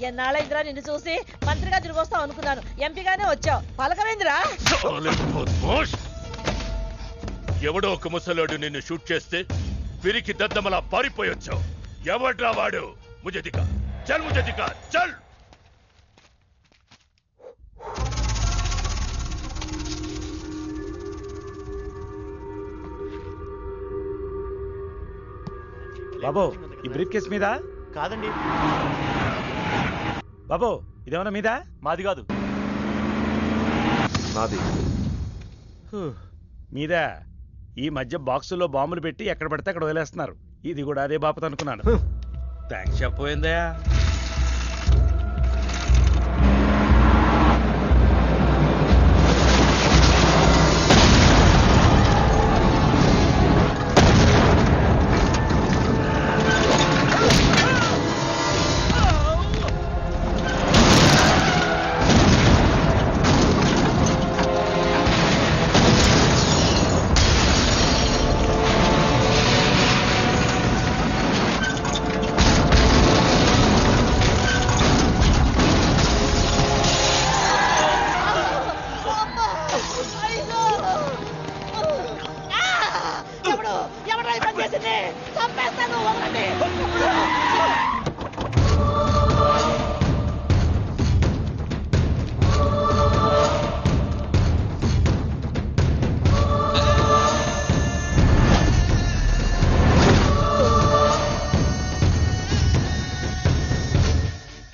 ఎన్నాళ్ళైందిరా నిన్ను చూసి. మంత్రిగా తిరిగి వస్తావు అనుకున్నాను, ఎంపీగానే వచ్చావు. పలకవేందిరా? ఎవడో ఒక ముసలోడు నిన్ను షూట్ చేస్తే పిరికి దద్దమలా పారిపోయొచ్చావు. ఎవడ్రా వాడు? ముझे दिखा, చల్ ముझे दिखा, చల్. బాబు ఈ బ్రీఫ్ కేస్ మీద కాదండి బాబు, ఇదేమన్నా మీద? మాది కాదు. నాది. మీద ఈ మధ్య బాక్సుల్లో బాంబులు పెట్టి ఎక్కడ పడితే అక్కడ వదిలేస్తున్నారు. ఇది కూడా అదే బాపత అనుకున్నాను. థ్యాంక్స్ చెప్పపోయిందా?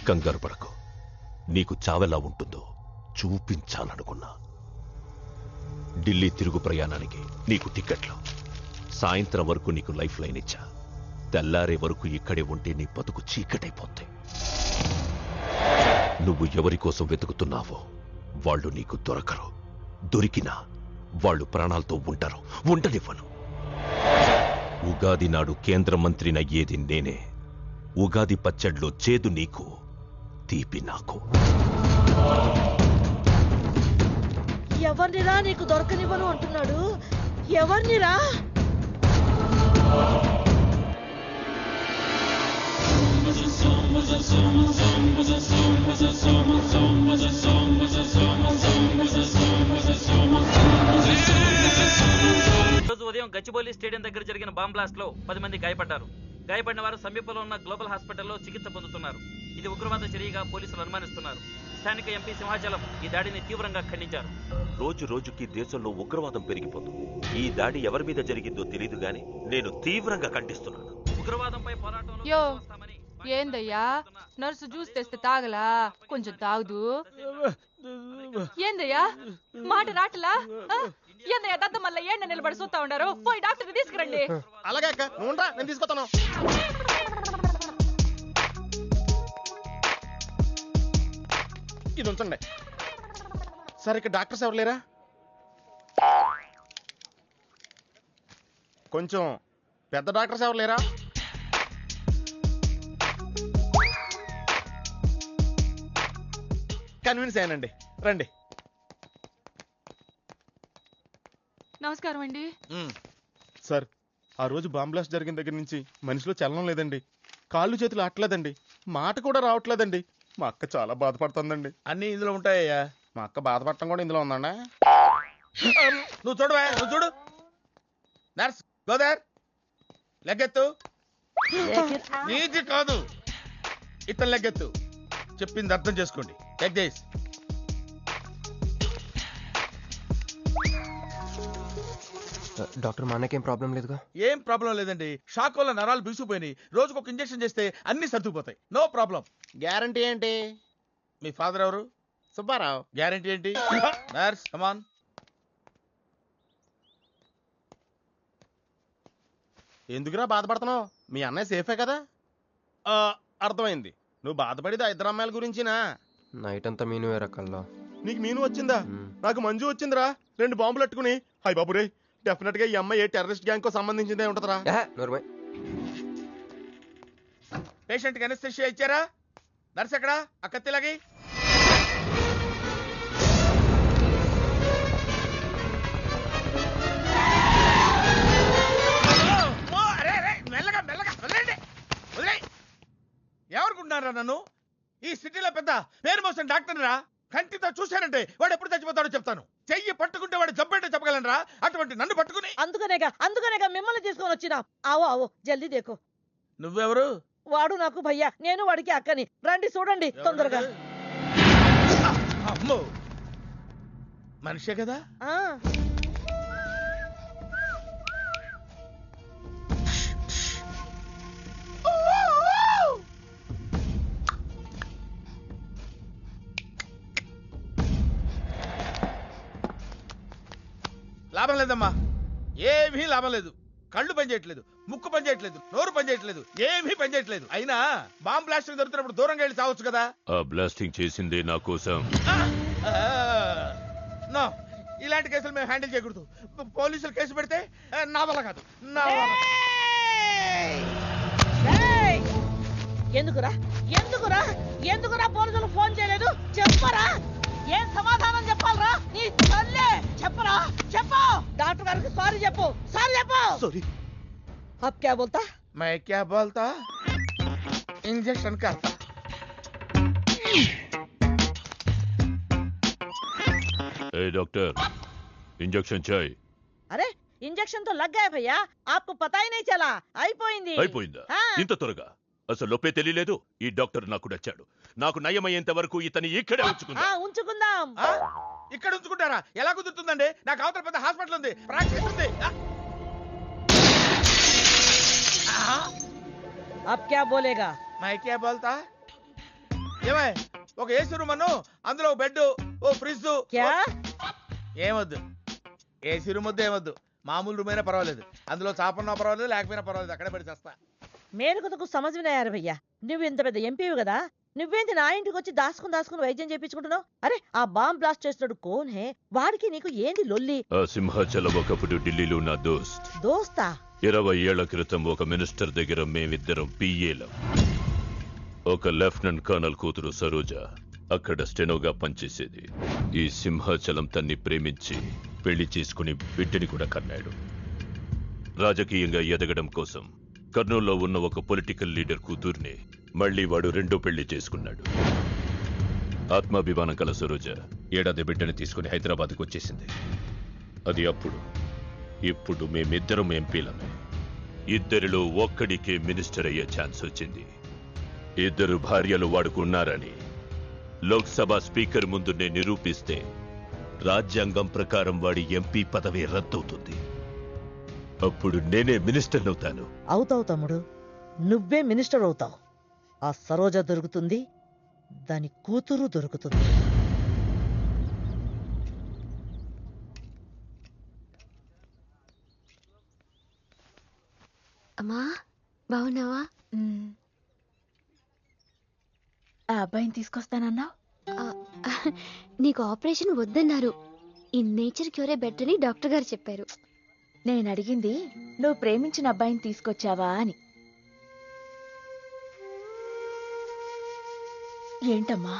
కంగారు పడకు. నీకు చావెలా ఉంటుందో చూపించాలనుకున్నా. ఢిల్లీ తిరుగు ప్రయాణానికి నీకు టికెట్లు. సాయంత్రం వరకు నీకు లైఫ్ లైన్ ఇచ్చా. తెల్లారే వరకు ఇక్కడే ఉంటే నీ బతుకు చీకటైపోతే. నువ్వు ఎవరి కోసం వెతుకుతున్నావో వాళ్ళు నీకు దొరకరు. దొరికినా వాళ్ళు ప్రాణాలతో ఉంటారు. ఉండనివ్వను. ఉగాది నాడు కేంద్ర మంత్రినయ్యేది నేనే. ఉగాది పచ్చడిలో చేదు నీకు, తీపి నాకు. ఎవరినిరా నీకు దొరకనివ్వను అంటున్నాడు? ఎవరినిరా? రోజు ఉదయం గచ్చిబౌలి స్టేడియం దగ్గర జరిగిన బాంబ్ బ్లాస్ట్ లో 10 మంది గాయపడ్డారు. గాయపడిన వారు సమీపంలో ఉన్న గ్లోబల్ హాస్పిటల్లో చికిత్స పొందుతున్నారు. ఇది ఉగ్రవాద చర్యగా పోలీసులు అనుమానిస్తున్నారు. స్థానిక ఎంపీ సింహాచలం ఈ దాడిని తీవ్రంగా ఖండించారు. రోజు రోజుకి దేశంలో ఉగ్రవాదం పెరిగిపోతుంది. ఈ దాడి ఎవరి మీద జరిగిందో తెలియదు గాని నేను తీవ్రంగా ఖండిస్తున్నాను. ఉగ్రవాదంపై పోరాటంలో యో ఏందయ్యా, నర్సు జ్యూస్ తెస్తే తాగలా? కొంచెం తాగుదు. ఏందయ్యా మాట రాటలా? ఏందయ్యా దద్ద మళ్ళీ ఏండ నిలబడి చూస్తా ఉండారు? పోయి డాక్టర్ తీసుకురండి. అలాగే అక్క, నువ్వు నేను తీసుకొస్తాను. ఇది ఉంచండి. సార్ ఇక్కడ డాక్టర్స్ ఎవరు లేరా? కొంచెం పెద్ద డాక్టర్స్ ఎవరు లేరా? కన్విన్స్ అయ్యానండి, రండి. నమస్కారం అండి. సార్ ఆ రోజు బాంబ్ బ్లాస్ట్ జరిగిన దగ్గర నుంచి మనిషిలో చలనం లేదండి. కాళ్ళు చేతులు ఆటలేదండి. మాట కూడా రావట్లేదండి. మా అక్క చాలా బాధపడుతుందండి. అన్ని ఇందులో ఉంటాయ్యా. మా అక్క బాధపడటం కూడా ఇందులో ఉందండి. నువ్వు చూడవా, నువ్వు చూడు. నర్స్ గోదర్, లెగ్గెత్తు. నీది కాదు, ఇతను లెగ్గెత్తు. చెప్పింది అర్థం చేసుకోండి. Take this. డాక్టర్ మా అన్నకేం ప్రాబ్లం లేదుగా? ఏం ప్రాబ్లం లేదండి. షాక్ వల్ల నరాలు బిగుసిపోయినాయి. రోజుకు ఒక ఇంజెక్షన్ చేస్తే అన్ని సర్దుకుపోతాయి. No problem. గ్యారంటీ ఏంటి? మీ ఫాదర్ ఎవరు? సుబ్బారావు. గ్యారంటీ ఏంటి? నర్స్ కమాన్. ఎందుకురా బాధపడుతున్నావు? మీ అన్నయ్య సేఫే కదా? అర్థమైంది. నువ్వు బాధపడేది ఆ ఇద్దరు అమ్మాయిల గురించినా? నైట్ అంతా మీను రకల్లా. నీకు మీను వచ్చిందా? నాకు మంజు వచ్చిందిరా. 2 బాంబులు అట్టుకుని. హాయ్ బాబు రే, డెఫినెట్ గా ఈ అమ్మాయి ఏ టెర్రరిస్ట్ గ్యాంగ్ కో సంబంధించిందే ఉంటదరా. పేషెంట్ కి అనస్థిషియా ఇచ్చారా? నర్స్ ఎక్కడ? ఆ కత్తిలాగి. మెల్లగా మెల్లగా వదిలేండి. వదిలే. ఎవరుకుంటున్నారా నన్ను? ఈ సిటీలో పెద్ద పేరు మోసిన డాక్టర్ రా. కంటితో చూశానంటే వాడు ఎప్పుడు చచ్చిపోతాడో చెప్తాను. చెయ్యి పట్టుకుంటే వాడు జబ్బేంటో చెప్పగలనరా, అటువంటి నన్ను పట్టుకుని. అందుకనేగా మిమ్మల్ని తీసుకొని వచ్చినా. ఆవో జల్దీ దేకో. నువ్వెవరు? వాడు నాకు భయ్యా, నేను వాడికి అక్కని. రండి చూడండి తొందరగా. అమ్మో, మనిషే కదా. లాభం లేదమ్మా, ఏమీ లాభం లేదు. కళ్ళు పనిచేయట్లేదు, ముక్కు పనిచేయట్లేదు, నోరు పనిచేయట్లేదు, ఏమీ పనిచేయట్లేదు. అయినా బాంబ్ బ్లాస్టింగ్ దొరుకుతున్నప్పుడు దూరంగా వెళ్ళి చావచ్చు కదా. ఆ బ్లాస్టింగ్ చేసిందే నా కోసం. నో, ఇలాంటి కేసులు మేము హ్యాండిల్ చేయకూడదు. పోలీసులు కేసు పెడితే నా వల్ల కాదు. ఎందుకురా పోలీసులు ఫోన్ చేయలేదు? చెప్పరా, ఏం సమాధానం చెప్పాలరా? నీ తల్లే చెప్పరా, చెప్పు. డాక్టర్ గారికి సారీ చెప్పు. సారీ. అబ్ క్యా బోల్తా? मैं क्या बोलता, इंजेक्शन करता. डॉक्टर इंजेक्शन चाहिए. अरे इंजेक्शन तो लग गया भैया, आपको पता ही नहीं चला. అయిపోయిందా? ఇంత త్వరగా? అసలు లోపే తెలియలేదు. ఈ డాక్టర్ నాకు నచ్చాడు. నాకు నయమయ్యేంత వరకు ఇతని ఇక్కడే ఉంచుకుందాం. ఇక్కడ ఉంచుకుంటారా? ఎలా కుదురుతుందండి? నాకు అవతల పెద్ద హాస్పిటల్ ఉంది, ప్రాక్టీస్ ఉంది. अब क्या बोलेगा? मैं क्या बोलता? ఏమై, ఒక ఏసీ రూమ్ అను, అందులో బెడ్, ఓ ఫ్రిడ్జ్. ఏమొద్దు, ఏసీ రూమ్ వద్దు, ఏమొద్దు. మామూలు రూమ్ అయినా పర్వాలేదు. అందులో చాపన్నా పర్వాలేదు, లేకపోయినా పర్వాలేదు. అక్కడే పడి చేస్తా. మేలుకు సమజ్ వినాయారు భయ్యా. నువ్వు ఇంత పెద్ద ఎంపీవి కదా, నువ్వేంటి నా ఇంటికి వచ్చి దాసుకుని వైద్యం చేయించుకుంటున్నావు? అరే ఆ బాంబ్ బ్లాస్ట్ చేస్తున్నాడు కోన్ హే, వాడికి నీకు ఏంది లొల్లి? ఆ సింహాచలం ఒకప్పుడు ఢిల్లీలో నా దోస్తా. 20 ఏళ్ల క్రితం ఒక మినిస్టర్ దగ్గర మేమిద్దరం పిఏలం. ఒక లెఫ్టినెంట్ కర్నల్ కూతురు సరోజ అక్కడ స్టెనోగా పనిచేసేది. ఈ సింహాచలం తన్ని ప్రేమించి పెళ్లి చేసుకుని బిడ్డని కూడా కన్నాడు. రాజకీయంగా ఎదగడం కోసం కర్నూల్లో ఉన్న ఒక పొలిటికల్ లీడర్ కూతుర్ని మళ్లీ వాడు రెండో పెళ్లి చేసుకున్నాడు. ఆత్మాభిమానం కల సరోజ ఏడాది బిడ్డని తీసుకుని హైదరాబాద్కు వచ్చేసింది. అది అప్పుడు. ఇప్పుడు మేమిద్దరం ఎంపీలమే. ఇద్దరిలో ఒక్కడికే మినిస్టర్ అయ్యే ఛాన్స్ వచ్చింది. ఇద్దరు భార్యలు వాడుకున్నారని లోక్సభ స్పీకర్ ముందు నేను నిరూపిస్తే రాజ్యాంగం ప్రకారం వాడి ఎంపీ పదవి రద్దవుతుంది. అప్పుడు నేనే మినిస్టర్ అవుతాను. అవుతావు తమ్ముడు, నువ్వే మినిస్టర్ అవుతావు. ఆ సరోజ దొరుకుతుంది, దాని కూతురు దొరుకుతుంది. అమ్మా బాగున్నావా? ఆ అబ్బాయిని తీసుకొస్తానన్నావు. నీకు ఆపరేషన్ వద్దన్నారు. ఈ నేచర్ క్యూరే బెటర్ అని డాక్టర్ గారు చెప్పారు. నేను అడిగింది నువ్వు ప్రేమించిన అబ్బాయిని తీసుకొచ్చావా అని. ఏంటమ్మా?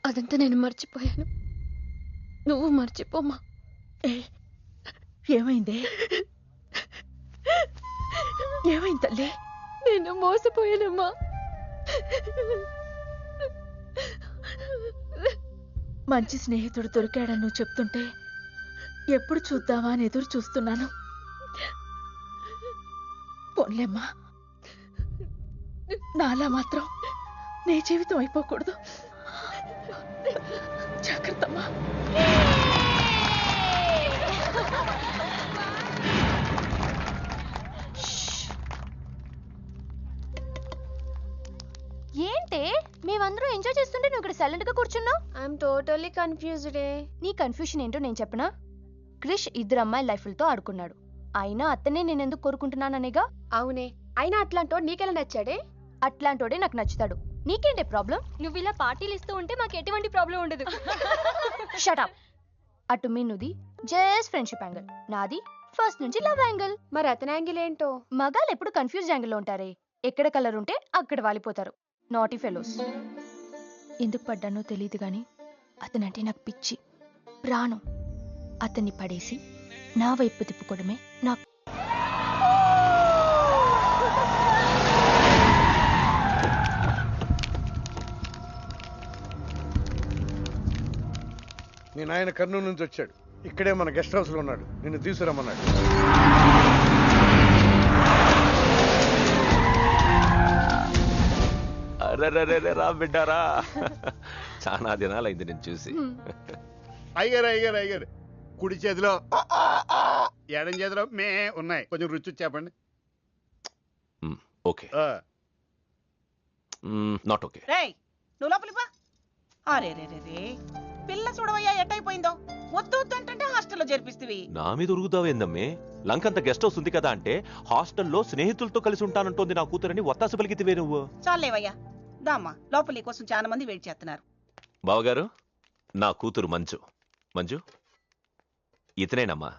అదంతా నేను మర్చిపోయాను, నువ్వు మర్చిపోమ్మా. ఏమైంది? ఏమైంది తల్లి? నేను మోసపోయానమ్మా. మంచి స్నేహితుడు దొరికాడని నువ్వు చెప్తుంటే ఎప్పుడు చూద్దామా అని ఎదురు చూస్తున్నాను. పోన్లేమ్మా, నాలా మాత్రం నీ జీవితం అయిపోకూడదు. జాగ్రత్తమ్మా. ఏంటే మేమందరం ఎంజాయ్ చేస్తుంటే నువ్వు ఇక్కడ సైలెంట్ గా కూర్చున్నావు? I'm totally confused. నీ కన్ఫ్యూషన్ ఏంటో నేను చెప్పనా? క్రిష్ ఇద్దరు అమ్మాయి లైఫ్లతో ఆడుకున్నాడు. అయినా అతనే నేను ఎందుకు కోరుకుంటున్నాననేగా. అవునే, అయినా అట్లాంటోడు నీకెలా నచ్చాడే? అట్లాంటోడే నాకు నచ్చుతాడు. నీకేంటే ప్రాబ్లం? నువ్వు ఇలా పార్టీలు ఇస్తూ ఉంటే మాకు ఎటువంటి ప్రాబ్లం ఉండదు. Shut up. అటు మీనుది జస్ట్ ఫ్రెండ్షిప్ యాంగిల్, నాది ఫస్ట్ నుంచి లవ్ యాంగిల్. మరి అతని యాంగిల్ ఏంటో? మగాళ్ళు ఎప్పుడు కన్ఫ్యూజ్ యాంగిల్ లో ఉంటారే. ఎక్కడ కలర్ ఉంటే అక్కడ వాలిపోతారు. Naughty fellows. ఎందుకు పడ్డానో తెలియదు గాని అతనంటే నాకు పిచ్చి, ప్రాణం. అతన్ని పడేసి నా వైపు తిప్పుకోవడమే నాకు. నాయన కర్నూలు నుంచి వచ్చాడు. ఇక్కడే మన గెస్ట్ హౌస్ లో ఉన్నాడు. నిన్ను తీసుకురమ్మన్నాడు. రా బిడ్డారా, చాలా దినాలైంది నేను చూసి. అయ్యారు కుడి చేతిలో ఎడం చేతిలో మే ఉన్నాయి, కొంచెం రుచి చెప్పండి. Okay, not okay. రేయ్ నువ్వు లోపలికి పా. అరే రే రే రే పిల్ల చూడవయ్యా ఎట్టయిపోయిందో. వద్దు వద్దు అంటే హాస్టల్లో చేర్పిస్తేవి. నా మీద ఉరుగుతావేందమ్మే? లంకంత గెస్ట్ హౌస్ ఉంది కదా అంటే హాస్టల్లో స్నేహితులతో కలిసి ఉంటానంటోంది నా కూతురని ఒత్తాసు పలికితివే నువ్వు. చాలేవయ్యా దామ్మా, లోపలి కోసం చాలా మంది వెయిట్ చేస్తున్నారు. బావగారు, నా కూతురు మంజు. మంజు, ఇతనేనమ్మా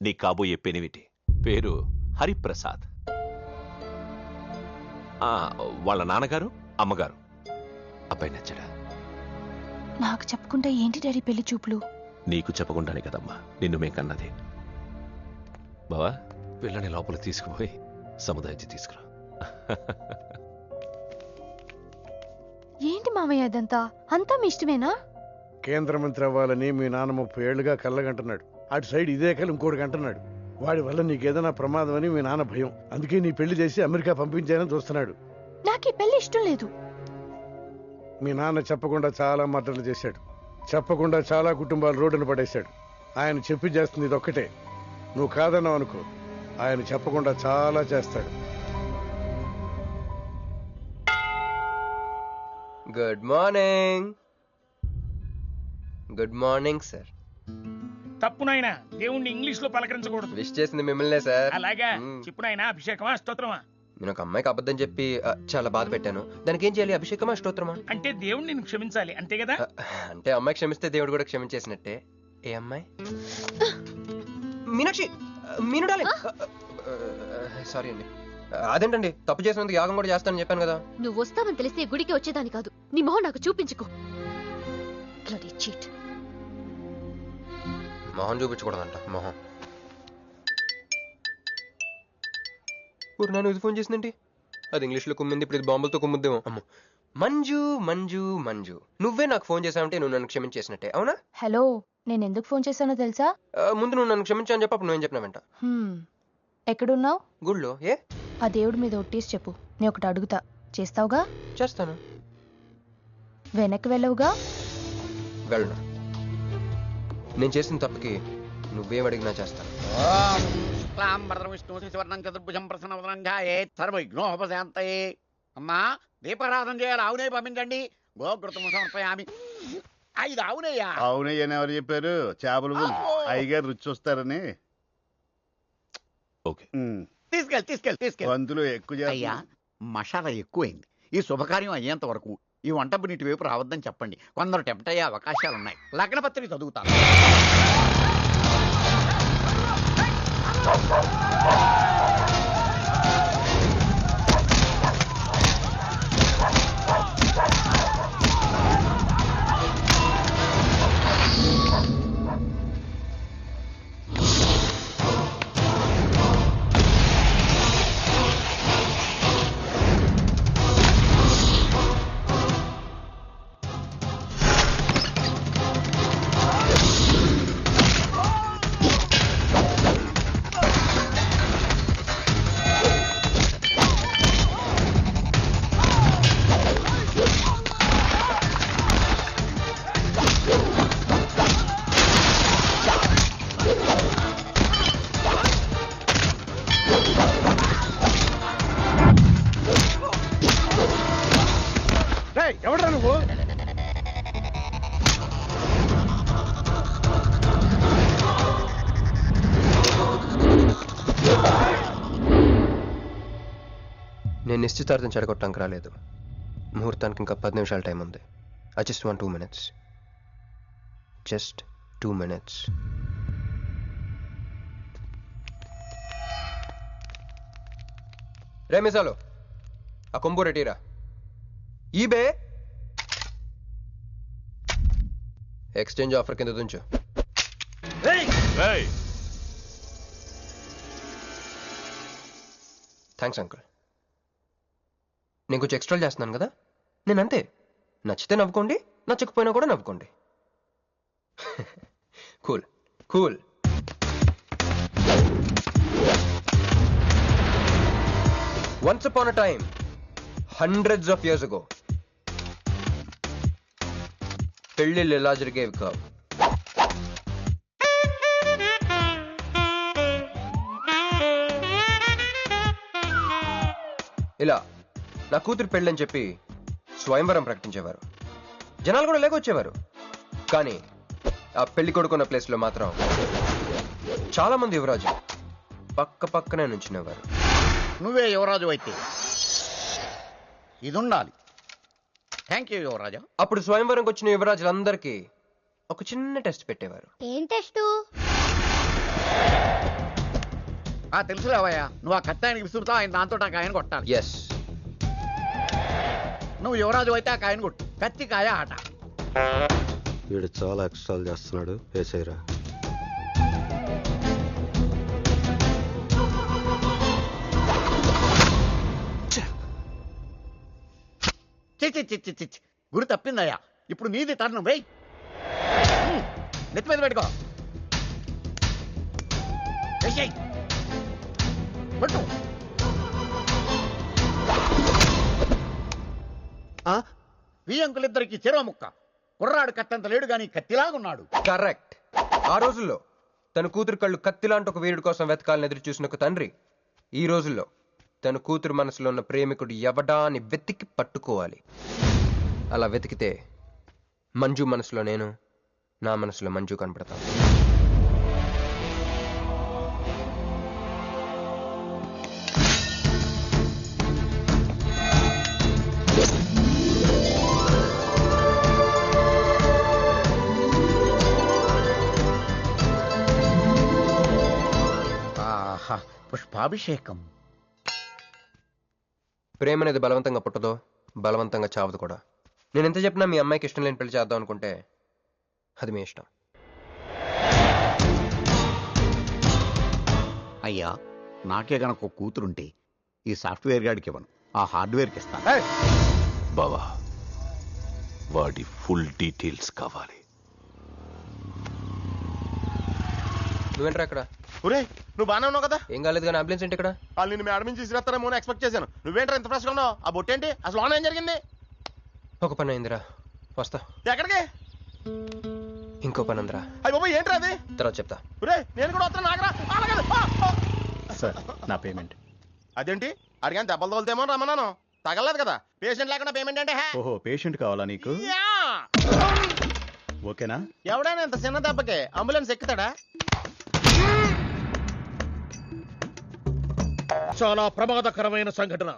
నీ కాబోయే పెనివిటి. పేరు హరిప్రసాద్. వాళ్ళ నాన్నగారు అమ్మగారు. అబ్బాయి నచ్చడా? నాకు చెప్పకుండా ఏంటి డాడీ పెళ్లి చూపులు? నీకు చెప్పకుండానే కదమ్మా నిన్ను మేం కన్నది. బావా, పిల్లని లోపల తీసుకుపోయి సముదాయించి తీసుకురా. ఏంటి మామయ్య అదంతా? అంతా మీ ఇష్టమేనా? కేంద్ర మంత్రి అవ్వాలని మీ నాన్న 30 ఏళ్లుగా కళ్ళగంటున్నాడు. అటు సైడ్ ఇదే కళ్ళు ఇంకోటి అంటున్నాడు. వాడి వల్ల నీకేదైనా ప్రమాదం అని మీ నాన్న భయం. అందుకే నీ పెళ్లి చేసి అమెరికా పంపించాలని చూస్తున్నాడు. నాకు ఈ పెళ్లి ఇష్టం లేదు. మీ నాన్న చెప్పకుండా చాలా మర్డర్లు చేశాడు. చెప్పకుండా చాలా కుటుంబాలు రోడ్డును పడేశాడు. ఆయన చెప్పి చేస్తుంది ఇదొక్కటే. నువ్వు కాదన్నావు అనుకో, ఆయన చెప్పకుండా చాలా చేస్తాడు. Good morning. Good morning sir. తప్పు నాయనా, దేవుణ్ణి ఇంగ్లీష్ లో పలకరించకూడదు. విష్ చేసింది మిమ్మల్నే సార్. అలాగా చెప్పు నాయనా. అభిషేకమా స్తోత్రమా? నేను ఒక అమ్మాయికి అబద్ధం చెప్పి చాలా బాధ పెట్టాను. దానికి ఏం చేయాలి? అభిషేకమా స్తోత్రమా? అంటే దేవుణ్ణి నేను క్షమించాలి అంతే కదా? అంటే అమ్మాయి క్షమిస్తే దేవుడు కూడా క్షమించేసినట్టే. ఏ అమ్మాయి? మీనాక్షి. మీనుడాలి. సారీ అండి. అదేంటండి, తప్పు చేసినందుకు యాగం కూడా చేస్తానని చెప్పాను కదా. నువ్వు వస్తావని తెలిస్తే గుడికి వచ్చేదాని కాదు. నీ మొహం నాకు చూపించుకో. మొహం చూపించకూడదంట. మొహం నన్ను ఇది ఫోన్ చేసిందేంటి? అది ఇంగ్లీష్లో కుమ్మింది, ఇప్పుడు ఇది బాంబులతో కుమ్ముద్దేమో. అమ్మో. మంజు మంజు మంజు, నువ్వే నాకు ఫోన్ చేసావంటే నువ్వు నన్ను క్షమించేసినట్టే, అవునా? హలో, నేను ఎందుకు ఫోన్ చేశానో తెలుసా? ముందు నువ్వు నన్ను క్షమించాను చెప్పు, నువ్వేం చెప్పినావంట. ఎక్కడున్నావు? గుళ్ళో. ఏ? ఆ దేవుడి మీద ఒట్టేసి చెప్పు. నేను ఒకటి అడుగుతా, చేస్తావుగా? చేస్తాను. వెనక్కి వెళ్ళవుగా? వెళ్ళను. నేను చేసిన తప్పుకి నువ్వేం అడిగినా చేస్తాను. అమ్మా, దీపారాధన చేయాలి. ఆవునే పంపించండి. గోకృతం సమర్పయామి. 5 ఆవునయ్యా. ఆవునయ్య అని ఎవరు చెప్పారు? చేపలు అయ్యగారు రుచి చూస్తారని. ఓకే, తీసుకెళ్ళి వంతులు ఎక్కువ. అయ్యా, మసాలా ఎక్కువైంది. ఈ శుభకార్యం అయ్యేంత వరకు ఈ వంటపు నీటి వైపు రావద్దని చెప్పండి. కొందరు టెంప్ట్ అయ్యే అవకాశాలున్నాయి. లగ్నపత్రిక చదువుతాను. ఎవడ్రా నువ్వు? నేను నిశ్చితార్థం చెడగొట్టడానికి రాలేదు. ముహూర్తానికి ఇంకా 10 నిమిషాల టైం ఉంది. I just want 2 minutes. Just 2 minutes. రే మిసాలు, ఆ కొంబు రెటీరా. ఈబే ఎక్స్చేంజ్ ఆఫర్ కింద తుంచు. Thanks uncle. నేను కొంచెం ఎక్స్ట్రా చేస్తున్నాను కదా. నేను అంతే. నచ్చితే నవ్వుకోండి, నచ్చకపోయినా కూడా నవ్వుకోండి. Cool cool. Once upon a time, hundreds of years ago, పెళ్ళిళ్ళు ఎలా జరిగేవి కావు. ఇలా నా కూతురు పెళ్ళని చెప్పి స్వయంవరం ప్రకటించేవారు. జనాలు కూడా లేకొచ్చేవారు. కానీ ఆ పెళ్లి కొడుకున్న ప్లేస్లో మాత్రం చాలా మంది యువరాజు పక్క పక్కనే నుంచునేవారు. నువ్వే యువరాజు అయితే ఇది ఉండాలి. థ్యాంక్ యూ యువరాజా. అప్పుడు స్వయంవరంకి వచ్చిన యువరాజులందరికీ ఒక చిన్న టెస్ట్ పెట్టేవారు. ఏం టెస్టు? తెలుసులేవయ్యా, నువ్వు ఆ కత్తి ఆయనకి విసురుతావు, ఆయన దాంతో ఆ కాయను కొట్టాలి. ఎస్. నువ్వు యువరాజు అయితే ఆ కాయను కొట్టు. కత్తి కాయ ఆట. వీడు చాలా ఎక్స్ట్రాలు చేస్తున్నాడు. వేసేయరా. చిచ్చి గురి తప్పిందయ్యా. ఇప్పుడు నీది టర్న్. వెయ్యి, నెత్తి మీద పెట్టుకో. వేసేయ్, పట్టు. ఈ అంకులిద్దరికి చెరవ ముక్క. కుర్రాడు కత్తంత లేడు గాని కత్తిలాగున్నాడు. కరెక్ట్. ఆ రోజుల్లో తన కూతురు కళ్ళు కత్తిలాంటి ఒక వీరుడి కోసం వెతకాలని ఎదురు చూసిన ఒక తండ్రి ఈ రోజుల్లో తన కూతురు మనసులో ఉన్న ప్రేమికుడు ఎవడా అని వెతికి పట్టుకోవాలి. అలా వెతికితే మంజు మనసులో నేను, నా మనసులో మంజు కనపడతాను. పుష్పాభిషేకం. ప్రేమ అనేది బలవంతంగా పుట్టదో, బలవంతంగా చావదు కూడా. నేను ఎంత చెప్పినా మీ అమ్మాయికి ఇష్టం లేని పెళ్లి చేద్దాం అనుకుంటే అది మీ ఇష్టం. అయ్యా, నాకే గనక ఒక కూతురుంటే ఈ సాఫ్ట్వేర్ గాడికి ఇవ్వను, ఆ హార్డ్వేర్కి ఇస్తాను. బావా, వాడి ఫుల్ డీటెయిల్స్ కావాలి. నువ్వేంట్రా ఇక్కడ? ఒరే, నువ్వు బాగానే ఉన్నావు కదా? ఏం కాలేదు కానీ అంబులెన్స్ ఏంటి ఇక్కడ? వాళ్ళు నిన్ను మేడం నుంచి తీసుకురాస్తారేమో అని ఎక్స్పెక్ట్ చేశాను. నువ్వేంట్రా ఇంత ఫ్రెష్గా ఉన్నావు? ఆ బొట్టేంటి? అసలు ఆన్ ఏం జరిగింది? ఒక పని అయిందిరా, వస్తా. ఎక్కడికి? ఇంకో పని ఉందిరా. అయ్యి బాబా, ఏంట్రా అది? తర్వాత చెప్తా. ఒరే, నేను కూడా వస్తాను. నాగరా సార్, నా పేమెంట్. అదేంటి? అడిగాను దెబ్బలు తోలుతేమో రమ్మన్నాను. తగలేదు కదా. పేషెంట్ లేకుండా పేమెంట్ అంటే? ఓహో, పేషెంట్ కావాలా నీకు? ఓకేనా? ఎవడైనా ఇంత చిన్న దెబ్బకే అంబులెన్స్ ఎక్కుతాడా? చాలా ప్రమాదకరమైన సంఘటన.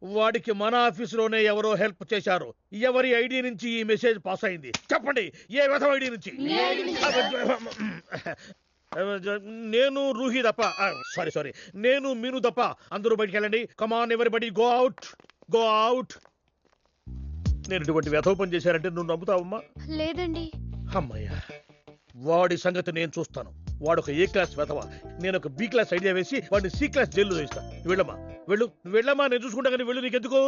వాడికి మన ఆఫీసులోనే ఎవరో హెల్ప్ చేశారు. ఎవరి ఐడి నుంచి ఈ మెసేజ్ పాస్ అయింది? చెప్పండి, ఏ విధం ఐడి నుంచి? నేను రూహి తప్ప, సారీ, నేను మీను తప్ప అందరూ బయటికి వెళ్ళండి. Come on everybody, go out, go out. నేను ఇటువంటి వ్యధవ పని చేశారంటే నువ్వు నమ్ముతావమ్మా? లేదండి. అమ్మయ్యా, వాడి సంగతి నేను చూస్తాను. వాడు ఒక ఏ క్లాస్ వెధవ, నేను ఒక బి క్లాస్ ఐడియా వేసి వాడిని సి క్లాస్ జైల్లో వేస్తాను. వెళ్ళమ్మా, వెళ్ళు, వెళ్ళమ్మా, నేను చూసుకుంటా. కానీ వెళ్ళు, నీకెందుకు?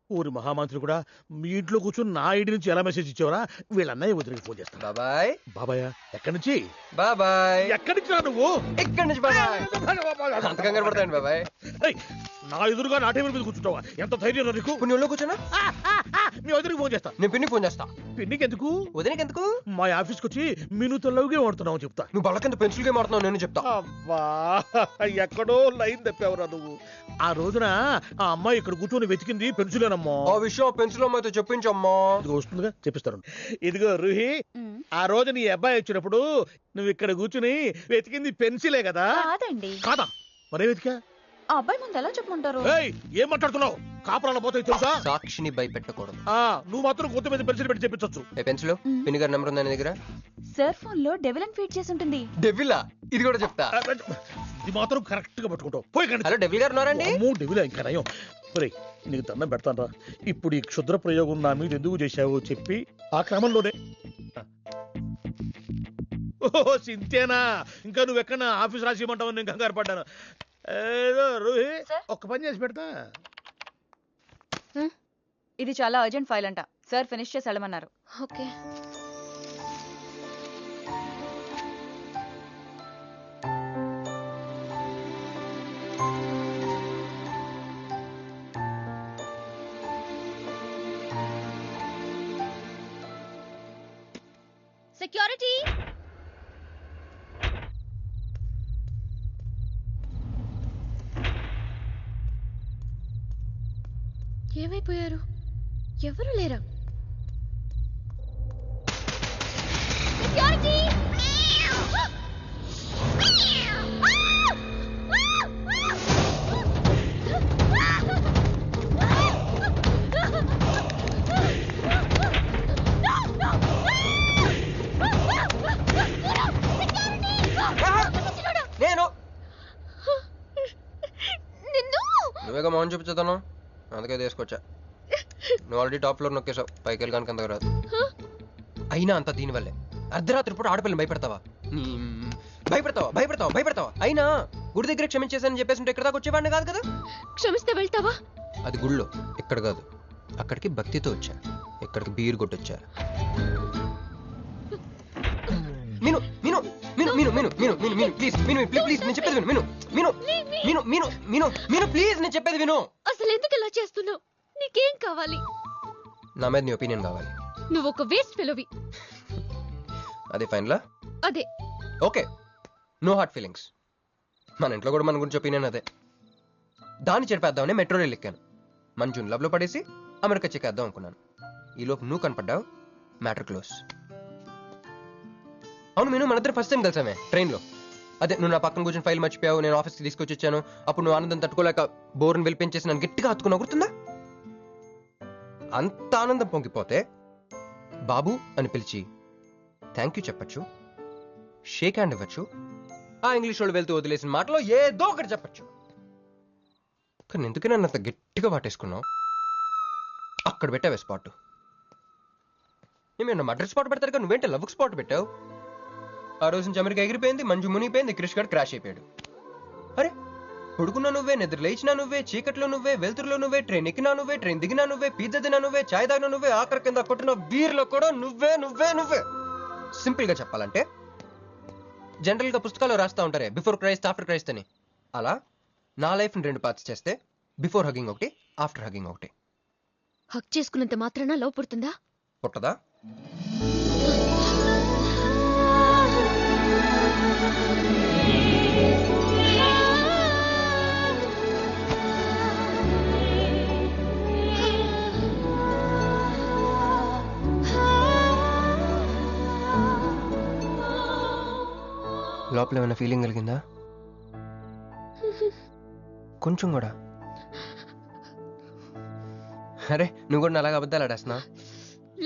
ఊరి మహామంత్రి కూడా మీ ఇంట్లో కూర్చొని నా ఐడి నుంచి ఎలా మెసేజ్ ఇచ్చేవరా? వీళ్ళన్నయ్య వదిలికి ఫోన్ చేస్తాను. బాబాయ్. బాబాయ్ ఎక్కడి నుంచి? బాబాయ్. ఎక్కడి నుంచి రా నువ్వు? ఇక్కడి నుంచి బాబాయ్. అంత కంగారు పడతాయండి బాబాయ్. నా ఎదురుగా నా టేబుల్ మీద కూర్చుంటావా? ఎంత ధైర్యం నీకు? నువ్వు ఒళ్ళో కూర్చున్నా? మీ వదిలికి ఫోన్ చేస్తా. నేను పిన్నికి ఫోన్ చేస్తా. పిన్నికి ఎందుకు? వదిలికి ఎందుకు? మా ఆఫీస్కి వచ్చి మీనుతో లవ్ గేమ్ ఆడుతున్నావు చెప్తా. నువ్వు బళ్ళకింత పెన్సిల్ గేమ్ ఆడుతున్నావు నేను చెప్తా. అబ్బా, ఎక్కడో లైన్ తప్పావురా నువ్వు. ఆ రోజున ఆ అమ్మాయి ఇక్కడ కూర్చొని వెతికింది పెన్సిలేనమ్మా. ఆ విషయం పెన్సిల్ అమ్మాయితో చెప్పించమ్మా. వస్తుందిగా, చెప్పిస్తాను. ఇదిగో రూహి, ఆ రోజు నీ అబ్బాయి వచ్చినప్పుడు నువ్వు ఇక్కడ కూర్చుని వెతికింది పెన్సిలే కదా? కాదండి. కాదా? మరే వెతికా? ఆ అబ్బాయి ముందు ఎలా చెప్పమంటారు? ఏం మాట్లాడుతున్నావు? కాపురాల పోతే తెలుసా? సాక్షిని భయపెట్టకూడదు. నువ్వు మాత్రం కొత్త మీద పెన్సిల్ పెట్టి చెప్పించచ్చు. పెన్సిల్ పిన్ని గారి నెంబర్ ఉందా నీ దగ్గర? సార్ ఫోన్ లో డెవిల్ అని ఫీడ్ చేసి ఉంటుంది. డెవిలా? ఇది కూడా చెప్తా. ఇది మాత్రం కరెక్ట్ గా పట్టుకుంటావు. పోయి కండి. హలో, డెవిల్ గారు ఉన్నారండి? డెవిలా ఇంకా నయం. నీకు దండం పెడతాను రా. ఇప్పుడు ఈ క్షుద్ర ప్రయోగం నా మీద ఎందుకు చేశావో చెప్పి ఆ క్రమంలోనే. ఓహో, సింతేనా? ఇంకా నువ్వెక్కడ ఆఫీస్ రాసిమంటావు? నేను కంగారు పడ్డాను. ఏదో రూహి, ఒక్క పని చేసి పెడతా. ఇది చాలా అర్జెంట్ ఫైల్ అంట. సార్ ఫినిష్ చేసి వెళ్ళమన్నారు. ఓకే. ఏమైపోయారు? ఎవరు లేరా? నేను నువ్వేగా మౌన్ చూపించుతాను, అందుకే తీసుకొచ్చా. నువ్వు ఆల్రెడీ టాప్ ఫ్లోర్ నొక్కేసావు, పైకి వెళ్ళి కనుక అంతకు రాదు. అయినా అంత దీనివల్లే అర్ధరాత్రి పూట ఆడపిల్లని భయపెడతావా? భయపెడతావా భయపెడతావా భయపెడతావా? అయినా గుడి దగ్గర క్షమించేసానని చెప్పేసి ఉంటే ఇక్కడ దాకా వచ్చేవాడిని కాదు కదా. క్షమిస్తే వెళ్తావా? అది గుళ్ళో, ఇక్కడ కాదు. అక్కడికి భక్తితో వచ్చా, ఇక్కడికి బీరు కొట్టొచ్చా. మీను మీను మీను మీను మీను మీను మీను మీను ప్లీజ్ మీను ప్లీజ్ నేను చెప్పేది విను. మీను మీను మీను మీను మీను ప్లీజ్ నేను చెప్పేది విను. అసలు ఎందుకు ఇలా చేస్తున్నావు? నీకేం కావాలి? నా మీద నీ ఒపీనియన్ కావాలి. నువ్వు ఒక వేస్ట్ ఫెలోవి. అదే ఫైనలా? అదే. Okay, no heart feelings. మన ఇంట్లో కూడా మన గురించి ఒపీనియన్ అదే. దాన్ని చెరిపేద్దామని మెట్రో రైల్ ఎక్కాను. మంజుని లవ్ లో పడేసి అమెరికా చెక్కేద్దాం అనుకున్నాను. ఈలోపు నువ్వు కనపడ్డావు, మ్యాటర్ క్లోజ్. అవును మీను, మన ఇద్దరు ఫస్ట్ టైం కలిసామే ట్రైన్ లో. అదే నువ్వు నా పక్కన కూర్చొని ఫైల్ మర్చిపోయావు, నేను ఆఫీస్కి తీసుకొచ్చి వచ్చాను. అప్పుడు నువ్వు ఆనందం తట్టుకోలేక బోర్ని వెళ్ళిపించేసి నన్ను గట్టిగా హత్తుకున్నా, గుర్తుందా? అంత ఆనందం పొంగిపోతే బాబు అని పిలిచి థ్యాంక్ యూ చెప్పచ్చు, షేక్ హ్యాండ్ ఇవ్వచ్చు, ఆ ఇంగ్లీష్ వాళ్ళు వెళ్తూ వదిలేసిన మాటలో ఏదో ఒకటి చెప్పచ్చు. కానీ ఎందుకు నన్ను అంత గట్టిగా వాటేసుకున్నావు? అక్కడ పెట్టావే స్పాట్. నేను మడ్రస్ స్పాట్ పెడతారు కానీ నువ్వేంటే లవ్ స్పాట్ పెట్టావు. ఆ రోజు నుంచి అమెరికా ఎగిరిపోయింది, మంజు మునిగిపోయింది, క్రిష్ గారు క్రాష్ అయిపోయాడు. అరే పడుకున్నా నువ్వే, నిద్ర లేచినా నువ్వే, చీకట్లో నువ్వే, వెలుతురులో నువ్వే, ట్రైన్ ఎక్కినా నువ్వే, ట్రైన్ దిగినా నువ్వే, పిజ్జా తినా నువ్వే, చాయ్ తాగినా నువ్వే, ఆఖరి కింద కొట్టిన బీర్లో కూడా నువ్వే నువ్వే నువ్వే. సింపుల్ గా చెప్పాలంటే జనరల్ గా పుస్తకాలు రాస్తా ఉంటారే బిఫోర్ క్రైస్ట్ ఆఫ్టర్ క్రైస్ట్ అని, అలా నా లైఫ్ ని 2 పార్ట్స్ చేస్తే బిఫోర్ హగింగ్ ఒకటి, ఆఫ్టర్ హగింగ్ ఒకటి. హక్ చేసుకున్నంత మాత్రాన లవ్ పుడుతుందా? పుట్టదా? లోపల ఏమైనా ఫీలింగ్ కలిగిందా? కొంచెం కూడా? అరే నువ్వు కూడా అలాగే అబద్ధాలు ఆడేస్తున్నా?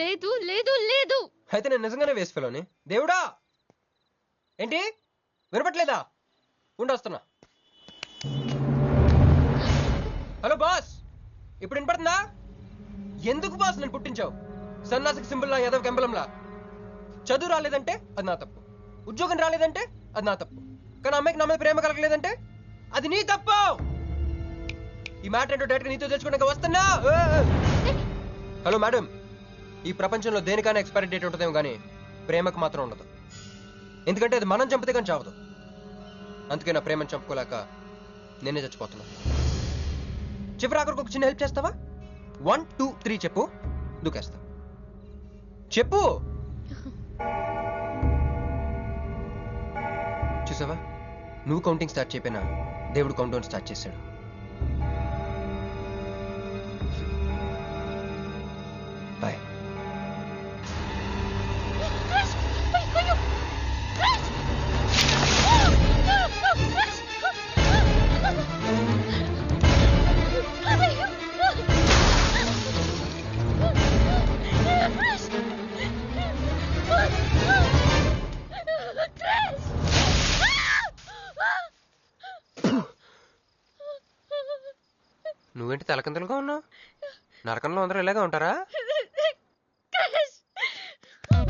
లేదు లేదు లేదు. అయితే నేను నిజంగానే వేస్ట్ ఫెలోని. దేవుడా, ఏంటి వినపట్లేదా? ఉండొస్తున్నా. హలో బాస్, ఇప్పుడు వినపడుతుందా? ఎందుకు బాస్ నన్ను పుట్టించావు? సన్నాసికి సింబల్ లా, యాదవ్ కెంబలంలా. చదువు రాలేదంటే అది నా తప్పు, ఉద్యోగం రాలేదంటే అది నా తప్పు, కానీ అమ్మాయికి నా మీద ప్రేమ కలగలేదంటే అది నీ తప్పు. ఈ మ్యాటర్ ఏంటో డైరెక్ట్ నీతో తెచ్చుకోవడానికి వస్తున్నా. హలో మేడం, ఈ ప్రపంచంలో దేనికైనా ఎక్స్పైరీ డేట్ ఉంటుందేమో కానీ ప్రేమకు మాత్రం ఉండదు. ఎందుకంటే అది మనం చంపితే కానీ చావదు. అందుకే నా ప్రేమను చంపుకోలేక నేనే చచ్చిపోతున్నా. చివరి ఆఖరికి ఒక చిన్న హెల్ప్ చేస్తావా? 1 2 3 చెప్పు, దూకేస్తా. చెప్పు. చూసావా, నువ్వు కౌంటింగ్ స్టార్ట్ చేయపోయినా దేవుడు కౌంట్ డౌన్ స్టార్ట్ చేశాడు. బాయ్. నువ్వేంటి తలకిందులుగా ఉన్నావు? నరకంలో అందరూ ఇలాగే ఉంటారా?